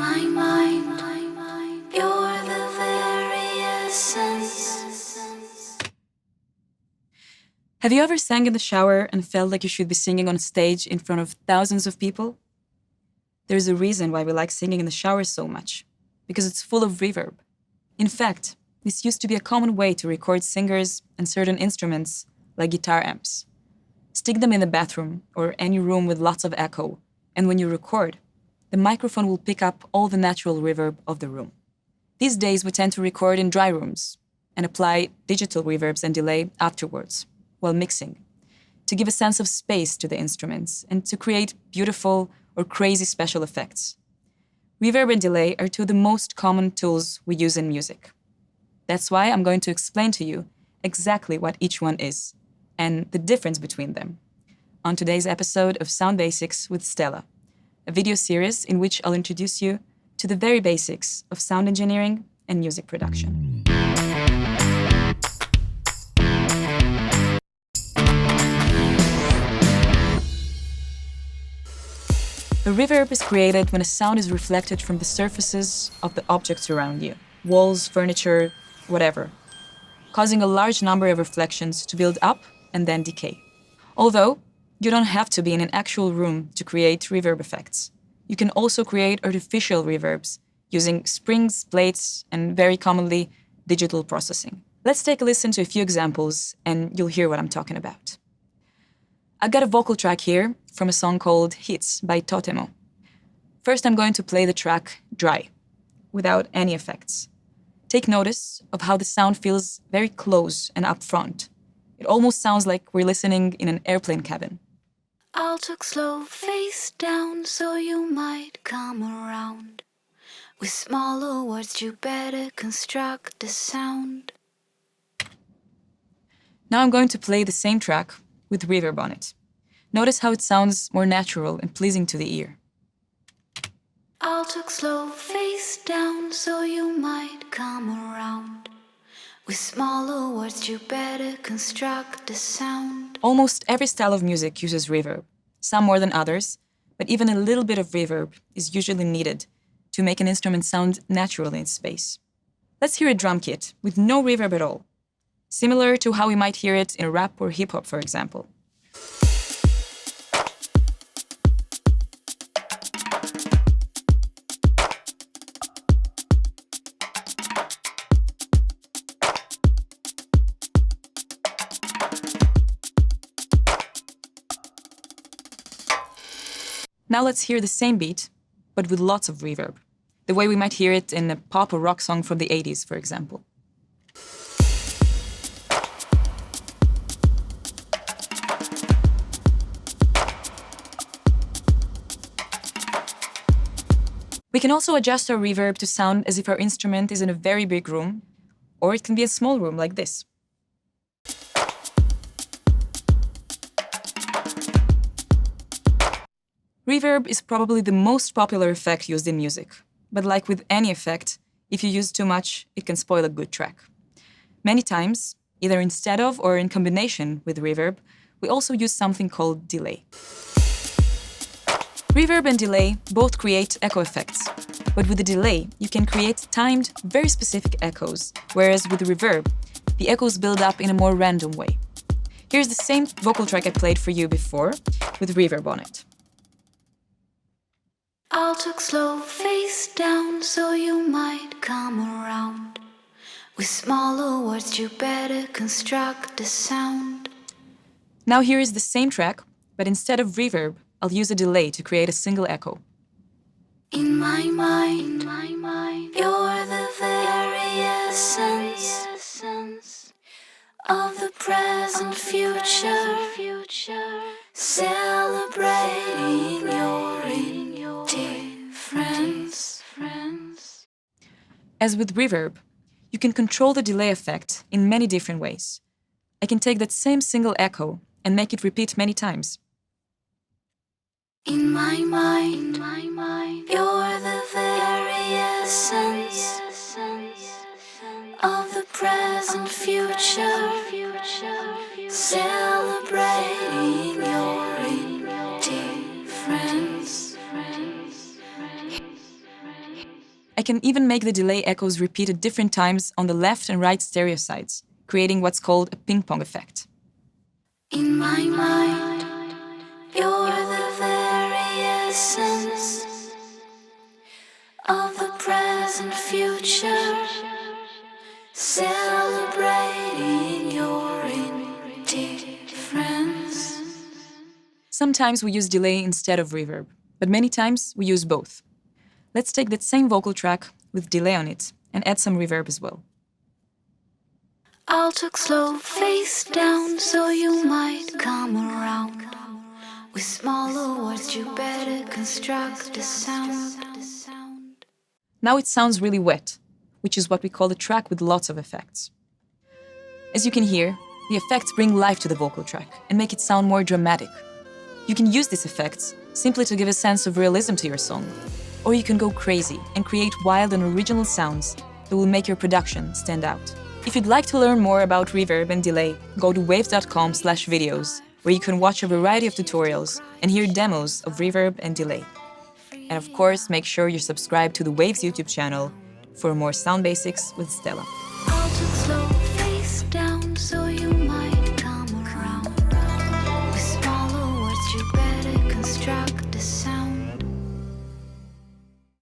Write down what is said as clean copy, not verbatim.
my mind, you're the very essence. Have you ever sang in the shower and felt like you should be singing on stage in front of thousands of people? There's a reason why we like singing in the shower so much, because it's full of reverb. In fact, this used to be a common way to record singers and certain instruments, like guitar amps. Stick them in the bathroom or any room with lots of echo, and when you record, the microphone will pick up all the natural reverb of the room. These days, we tend to record in dry rooms and apply digital reverbs and delay afterwards, while mixing, to give a sense of space to the instruments and to create beautiful or crazy special effects. Reverb and delay are two of the most common tools we use in music. That's why I'm going to explain to you exactly what each one is and the difference between them on today's episode of Sound Basics with Stella, a video series in which I'll introduce you to the very basics of sound engineering and music production. A reverb is created when a sound is reflected from the surfaces of the objects around you, walls, furniture, whatever, causing a large number of reflections to build up and then decay. Although, you don't have to be in an actual room to create reverb effects. You can also create artificial reverbs using springs, plates, and very commonly, digital processing. Let's take a listen to a few examples and you'll hear what I'm talking about. I've got a vocal track here from a song called Hits by Totemo. First, I'm going to play the track dry, without any effects. Take notice of how the sound feels very close and upfront. It almost sounds like we're listening in an airplane cabin. I'll talk slow, face down, so you might come around. With smaller words, you better construct the sound. Now I'm going to play the same track with reverb on it. Notice how it sounds more natural and pleasing to the ear. I'll talk slow, face down, so you might come around. With smaller words, you better construct the sound. Almost every style of music uses reverb, some more than others, but even a little bit of reverb is usually needed to make an instrument sound natural in its space. Let's hear a drum kit with no reverb at all, similar to how we might hear it in rap or hip-hop, for example. Now let's hear the same beat, but with lots of reverb, the way we might hear it in a pop or rock song from the 80s, for example. We can also adjust our reverb to sound as if our instrument is in a very big room, or it can be a small room like this. Reverb is probably the most popular effect used in music, but like with any effect, if you use too much, it can spoil a good track. Many times, either instead of or in combination with reverb, we also use something called delay. Reverb and delay both create echo effects, but with the delay, you can create timed, very specific echoes, whereas with reverb, the echoes build up in a more random way. Here's the same vocal track I played for you before, with reverb on it. I'll talk slow, face down, so you might come around. With smaller words, you better construct the sound. Now here is the same track, but instead of reverb, I'll use a delay to create a single echo. In my mind, you're the very essence of the present future, celebrating your indifference. As with reverb, you can control the delay effect in many different ways. I can take that same single echo and make it repeat many times. In my mind, you're the very essence of the present future, celebrating your indifference. I can even make the delay echoes repeat at different times on the left and right stereo sides, creating what's called a ping-pong effect. In my mind, you're the very essence of the present future, celebrating your indifference. Sometimes we use delay instead of reverb, but many times we use both. Let's take that same vocal track with delay on it and add some reverb as well. I'll talk slow, face down, so you might come around. With smaller words, you better construct a sound. Now it sounds really wet, which is what we call a track with lots of effects. As you can hear, the effects bring life to the vocal track and make it sound more dramatic. You can use these effects simply to give a sense of realism to your song, or you can go crazy and create wild and original sounds that will make your production stand out. If you'd like to learn more about reverb and delay, go to waves.com/videos, where you can watch a variety of tutorials and hear demos of reverb and delay. And of course, make sure you're subscribed to the Waves YouTube channel for more sound basics with Stella.